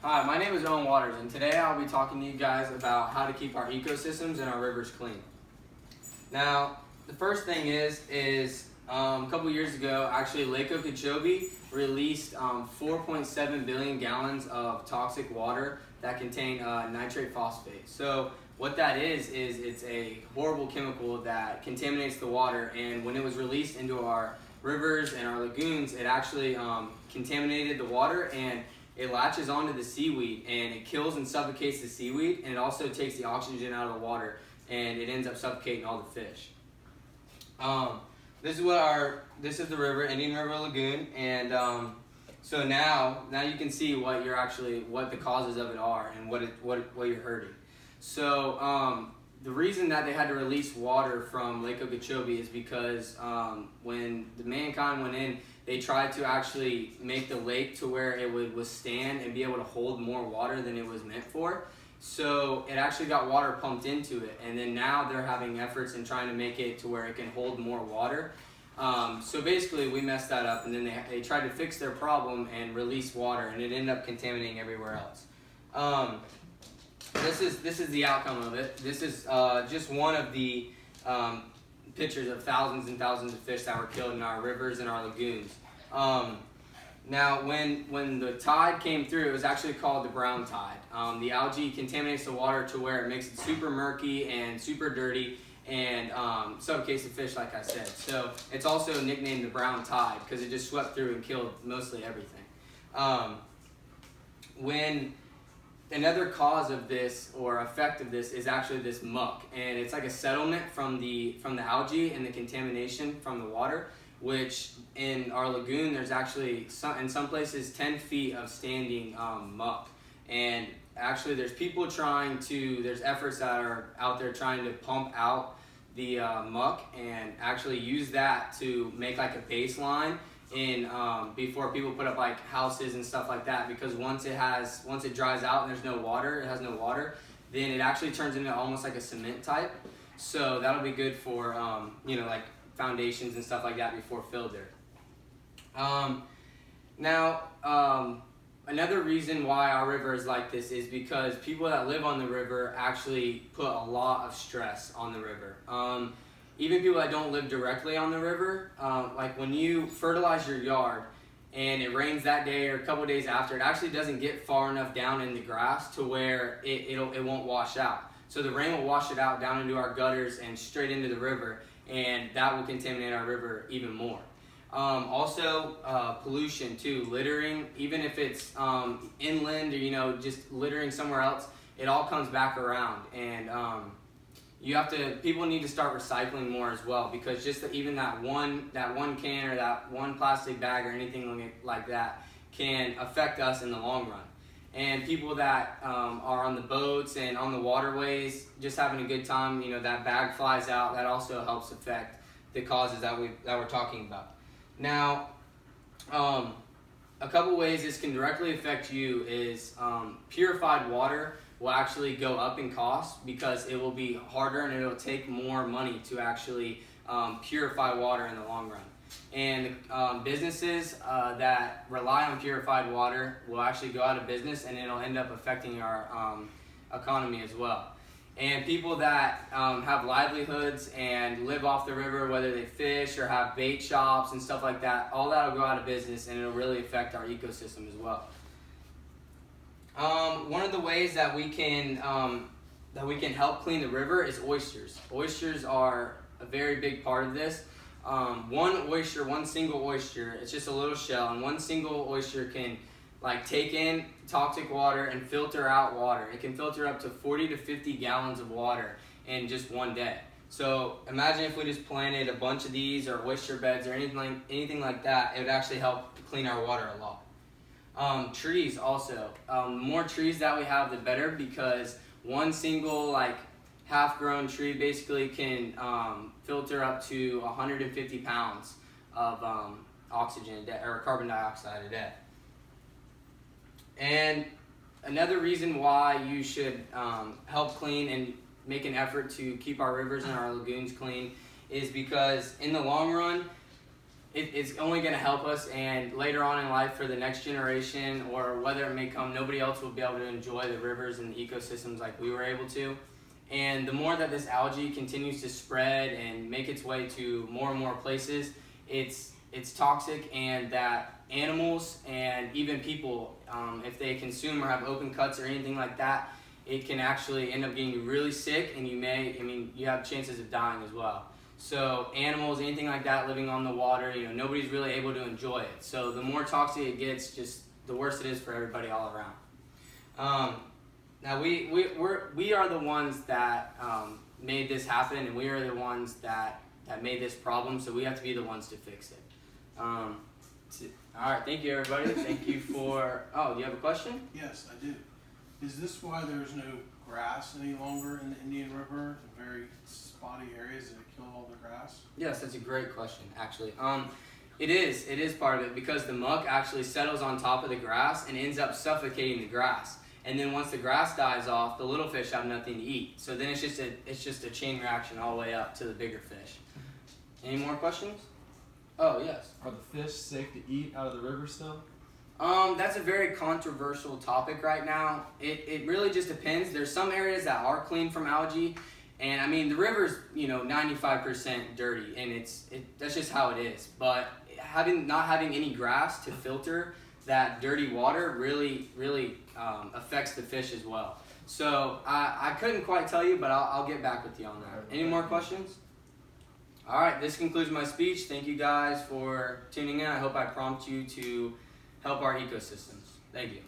Hi, my name is Owen Waters, and today I'll be talking to you guys about how to keep our ecosystems and our rivers clean. Now, the first thing is a couple years ago, actually Lake Okeechobee released 4.7 billion gallons of toxic water that contain nitrate phosphate. So what that is it's a horrible chemical that contaminates the water, and when it was released into our rivers and our lagoons, it actually contaminated the water, and it latches onto the seaweed and it kills and suffocates the seaweed, and it also takes the oxygen out of the water and it ends up suffocating all the fish. This is the river, Indian River Lagoon, and so now you can see what the causes of it are and what you're hurting. So the reason that they had to release water from Lake Okeechobee is because when the mankind went in, they tried to actually make the lake to where it would withstand and be able to hold more water than it was meant for. So it actually got water pumped into it, and then now they're having efforts in trying to make it to where it can hold more water. So basically we messed that up, and then they tried to fix their problem and release water, and it ended up contaminating everywhere else. This is the outcome of it. This is just one of the pictures of thousands and thousands of fish that were killed in our rivers and our lagoons. Now, when the tide came through, it was actually called the brown tide. The algae contaminates the water to where it makes it super murky and super dirty and suffocates the fish, like I said. So it's also nicknamed the brown tide because it just swept through and killed mostly everything. Another cause of this or effect of this is actually this muck, and it's like a settlement from the algae and the contamination from the water, which in our lagoon there's actually in some places 10 feet of standing muck. And actually there's efforts that are out there trying to pump out the muck and actually use that to make like a baseline before people put up like houses and stuff like that, because once it dries out and there's no water, it has no water, then it actually turns into almost like a cement type. So that'll be good for like foundations and stuff like that before filled there. Another reason why our river is like this is because people that live on the river actually put a lot of stress on the river. Even people that don't live directly on the river, like when you fertilize your yard and it rains that day or a couple of days after, it actually doesn't get far enough down in the grass to where it won't wash out. So the rain will wash it out down into our gutters and straight into the river, and that will contaminate our river even more. Also, pollution too, littering, even if it's inland or just littering somewhere else, it all comes back around. And people need to start recycling more as well, because even that one can or that one plastic bag or anything like that can affect us in the long run. And people that are on the boats and on the waterways just having a good time, that bag flies out, that also helps affect the causes that we're talking about. Now, a couple ways this can directly affect you is purified water will actually go up in cost because it will be harder and it'll take more money to actually purify water in the long run. And businesses that rely on purified water will actually go out of business, and it'll end up affecting our economy as well. And people that have livelihoods and live off the river, whether they fish or have bait shops and stuff like that, all that will go out of business, and it'll really affect our ecosystem as well. One of the ways that we can help clean the river is oysters. Oysters are a very big part of this. One single oyster, it's just a little shell, and one single oyster can take in toxic water and filter out water. It can filter up to 40 to 50 gallons of water in just one day. So imagine if we just planted a bunch of these or oyster beds or anything like that, it would actually help clean our water a lot. Trees also. The more trees that we have, the better, because one single half-grown tree basically can filter up to 150 pounds of oxygen or carbon dioxide a day. And another reason why you should help clean and make an effort to keep our rivers and our lagoons clean is because in the long run, it's only going to help us, and later on in life for the next generation, or whether it may come, nobody else will be able to enjoy the rivers and the ecosystems like we were able to. And the more that this algae continues to spread and make its way to more and more places, it's toxic, and that animals and even people, if they consume or have open cuts or anything like that, it can actually end up getting you really sick, and you have chances of dying as well. So animals, anything like that living on the water, nobody's really able to enjoy it. So the more toxic it gets, just the worse it is for everybody all around. Now we are the ones that made this happen, and we are the ones that made this problem, so we have to be the ones to fix it. All right, thank you everybody. Thank you for, do you have a question? Yes, I do. Is this why there's no grass any longer in the Indian River, the very spotty areas that kill all the grass? Yes, that's a great question, actually. It is part of it, because the muck actually settles on top of the grass and ends up suffocating the grass. And then once the grass dies off, the little fish have nothing to eat. So then it's just a chain reaction all the way up to the bigger fish. Any more questions? Oh, yes. Are the fish safe to eat out of the river still? That's a very controversial topic right now. It really just depends. There's some areas that are clean from algae, and the river's 95% dirty, and that's just how it is. But not having any grass to filter that dirty water really affects the fish as well. So I couldn't quite tell you, but I'll get back with you on that. Any more questions? All right, this concludes my speech. Thank you guys for tuning in. I hope I prompt you to help our ecosystems. Thank you.